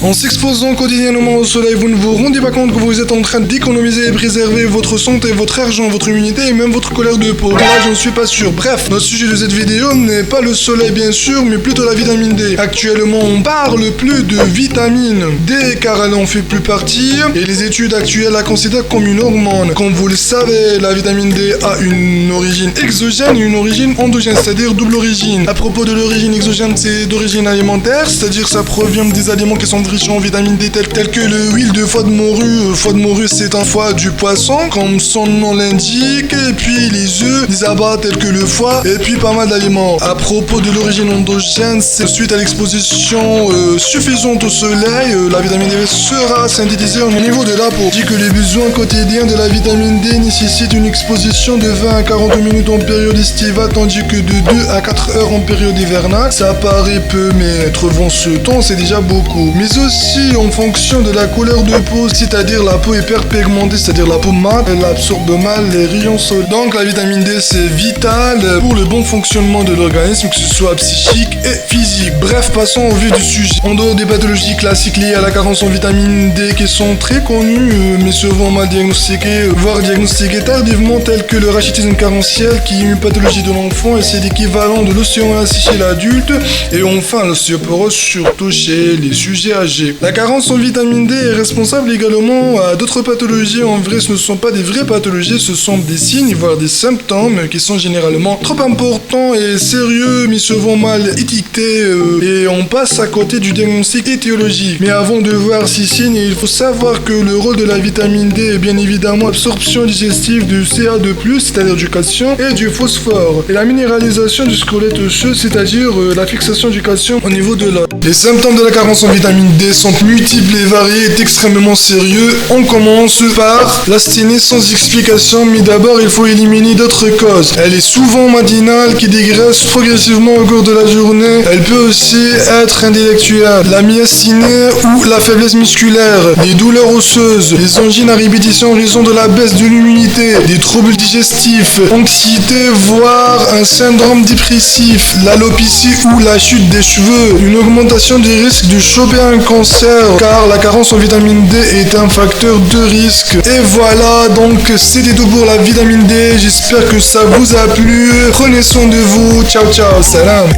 En s'exposant quotidiennement au soleil, vous ne vous rendez pas compte que vous êtes en train d'économiser et préserver votre santé, votre argent, votre immunité et même votre couleur de peau. Là, je ne suis pas sûr. Bref, notre sujet de cette vidéo n'est pas le soleil bien sûr, mais plutôt la vitamine D. Actuellement, on parle plus de vitamine D car elle en fait plus partie et les études actuelles la considèrent comme une hormone. Comme vous le savez, la vitamine D a une origine exogène et une origine endogène, c'est-à-dire double origine. À propos de l'origine exogène, c'est d'origine alimentaire, c'est-à-dire ça provient des aliments qui sont riches en vitamine D tels que l'huile de foie de morue. Foie de morue, c'est un foie du poisson, comme son nom l'indique, et puis les œufs, les abats tels que le foie, et puis pas mal d'aliments. À propos de l'origine endogène, c'est suite à l'exposition suffisante au soleil, la vitamine D sera synthétisée au niveau de la peau. Dit que les besoins quotidiens de la vitamine D nécessitent une exposition de 20 à 40 minutes en période estivale, tandis que de 2 à 4 heures en période hivernale. Ça paraît peu, mais trouvons ce temps, c'est déjà beaucoup. Mais aussi en fonction de la couleur de peau, c'est-à-dire la peau hyperpigmentée, c'est-à-dire la peau mate, elle absorbe mal les rayons solaires. Donc la vitamine D c'est vital pour le bon fonctionnement de l'organisme, que ce soit psychique et physique. Bref, passons au vif du sujet. En dehors des pathologies classiques liées à la carence en vitamine D qui sont très connues, mais souvent mal diagnostiquées, voire diagnostiquées tardivement, telles que le rachitisme carentiel qui est une pathologie de l'enfant et c'est l'équivalent de l'ostéomalacie chez l'adulte, et enfin l'ostéoporose surtout chez les sujets âgés. La carence en vitamine D est responsable également à d'autres pathologies. En vrai, ce ne sont pas des vraies pathologies, ce sont des signes, voire des symptômes qui sont généralement trop importants et sérieux, mais souvent mal étiquetés, et on passe à côté du diagnostic étiologique. Mais avant de voir ces signes, il faut savoir que le rôle de la vitamine D est bien évidemment absorption digestive du Ca2+, c'est-à-dire du calcium, et du phosphore, et la minéralisation du squelette osseux, c'est-à-dire la fixation du calcium au niveau de l'os. Les symptômes de la carence en vitamine D sont multiples et variés et extrêmement sérieux. On commence par l'asthénie sans explication, mais d'abord il faut éliminer d'autres causes. Elle est souvent matinale qui dégraisse progressivement au cours de la journée. Elle peut aussi être intellectuelle, la myasthénie ou la faiblesse musculaire, les douleurs osseuses, les angines à répétition en raison de la baisse de l'immunité, des troubles digestifs, anxiété, voire un syndrome dépressif, l'alopécie ou la chute des cheveux, une augmentation du risque de choper un cancer, car la carence en vitamine D est un facteur de risque. Et voilà, donc c'était tout pour la vitamine D. J'espère que ça vous a plu. Prenez soin de vous. Ciao, ciao, salam.